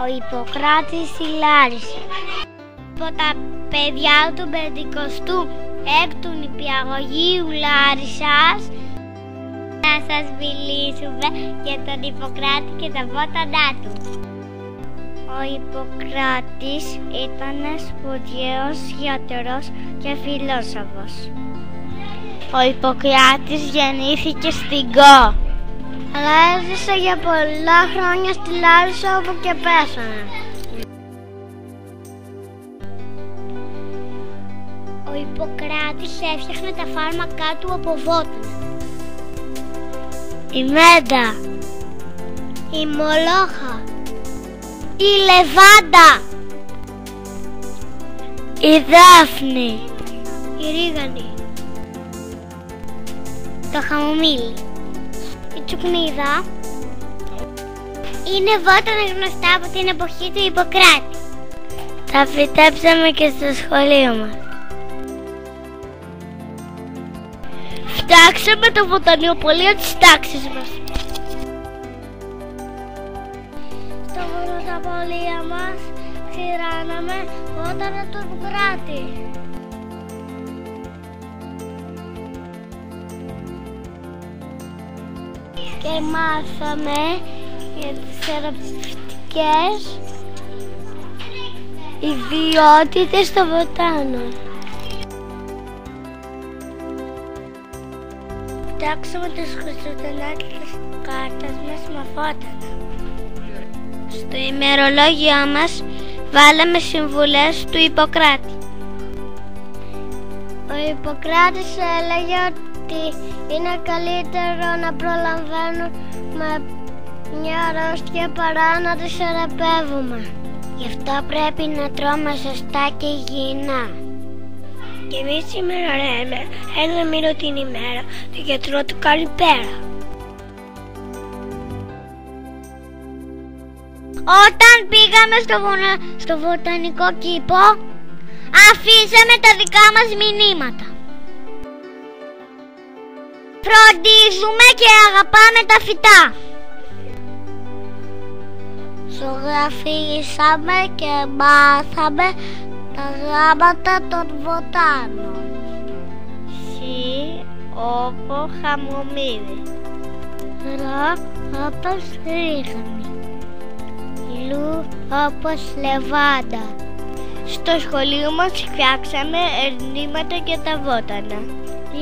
Ο Ιπποκράτης στη Λάρισα. Από τα παιδιά του 56ου νηπιαγωγείου Λάρισας να σας μιλήσουμε για τον Ιπποκράτη και τα βότανά του. Ο Ιπποκράτης ήταν σπουδαίος γιατρός και φιλόσοφος. Ο Ιπποκράτης γεννήθηκε στην Κο, αλλά έζησε για πολλά χρόνια στη Λάρισα, όπου και πέθανε. Ο Ιπποκράτης έφτιαχνε τα φάρμακά του από βότανα. Η μέντα, η μολόχα, η λεβάντα, η δάφνη, η ρίγανη, το χαμομήλι, η τσουκνίδα είναι βότανα γνωστά από την εποχή του Ιπποκράτη. Τα φυτέψαμε και στο σχολείο μας. Φτιάξαμε το βοτανιοπωλείο της τάξης μας. Στο βοτανιοπωλείο μας ξηράναμε βότανα του Ιπποκράτη. Και μάθαμε για τις θεραπευτικές ιδιότητες των βοτάνων. Φτιάξαμε τις χριστουγεννιάτικες κάρτες μας με βότανα. Στο ημερολόγιο μας βάλαμε συμβουλές του Ιπποκράτη. Ο Ιπποκράτης έλεγε ότι είναι καλύτερο να προλαμβάνουμε μια αρρώστια παρά να τη θεραπεύουμε. Γι' αυτό πρέπει να τρώμε σωστά και υγιεινά. Και εμείς σήμερα λέμε ένα μήνο την ημέρα το γιατρό του καλημπέρα. Όταν πήγαμε στο βοτανικό κήπο, αφήσαμε τα δικά μας μηνύματα. Φροντίζουμε και αγαπάμε τα φυτά. Ζωγραφίσαμε και μάθαμε τα γράμματα των βοτάνων. Σι όπως χαμομήλι, ρα όπως ρίγανη, λου όπως λεβάντα. Στο σχολείο μας φτιάξαμε ερνήματα για τα βότανα.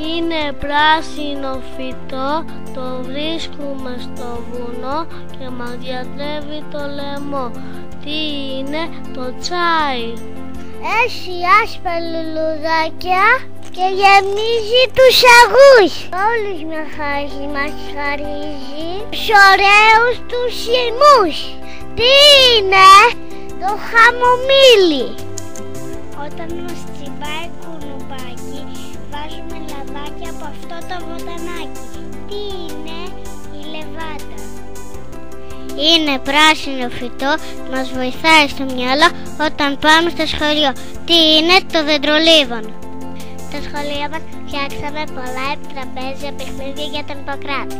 Είναι πράσινο φυτό, το βρίσκουμε στο βουνό και μας διατρεύει το λαιμό. Τι είναι το τσάι? Έχει άσπρα λουλουδάκια και γεμίζει τους αγούς. Όλους μας χαρίζει τους ωραίους τους χυμούς. Τι είναι? Το χαμομήλι. Όταν μας τσιμπάει κουνουπάκι, βάζουμε λαδάκι από αυτό το βοτανάκι. Τι είναι? Η λεβάντα. Είναι πράσινο φυτό, μας βοηθάει στο μυαλό όταν πάμε στο σχολείο. Τι είναι? Το δεντρολίβανο. Στο σχολείο μας φτιάξαμε πολλά επιτραπέζια παιχνίδια για τον Ιπποκράτη,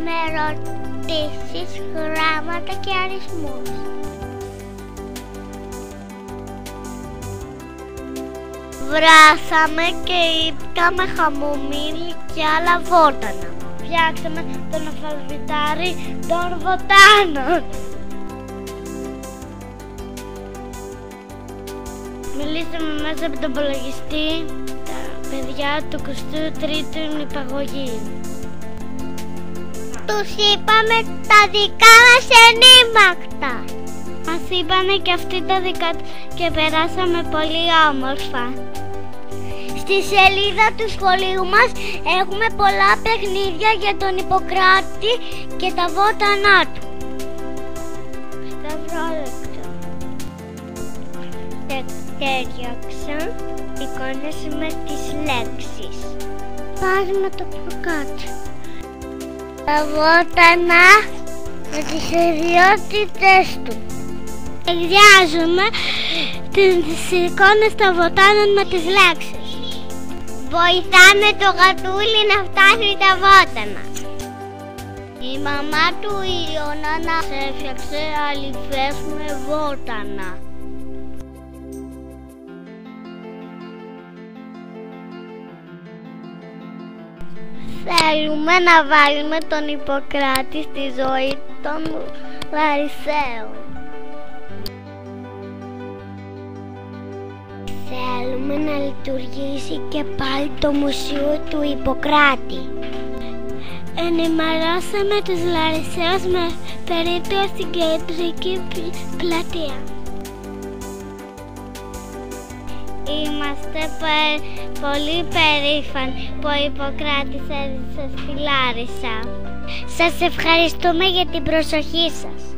με ερωτήσεις, γράμματα και αριθμούς. Βράσαμε και ήπταμε χαμομήλι και άλλα βότανα. Φτιάξαμε τον αλφαβητάρι των βοτάνων. Μιλήσαμε μέσα από τον υπολογιστή τα παιδιά του 23ου νηπιαγωγείου. Τους είπαμε τα δικά μας ενήμακτα. Μας είπανε και αυτοί τα δικά τους και περάσαμε πολύ όμορφα. Στη σελίδα του σχολείου μας έχουμε πολλά παιχνίδια για τον Ιπποκράτη και τα βότανά του. Σταυρόλεξα. Τέριαξα εικόνες με τις λέξεις. Πάρουμε το πιο κάτω. Τα βότανα με τις ιδιότητες του. Ταιριάζουμε τις εικόνες των βοτάνων με τις λέξεις. Βοηθάμε το γατούλι να φτάσει τα βότανα. Η μαμά του Ιωνάνα έφτιαξε αλυφές με βότανα. Θέλουμε να βάλουμε τον Ιπποκράτη στη ζωή των Λαρισαίων. Θέλουμε να λειτουργήσει και πάλι το μουσείο του Ιπποκράτη. Ενημερώσαμε τους Λαρισαίους με περίπτωση στην κεντρική πλατεία. Είμαστε πολύ περήφανοι που ο Ιπποκράτης έζησε στη Λάρισα. Σας ευχαριστούμε για την προσοχή σας.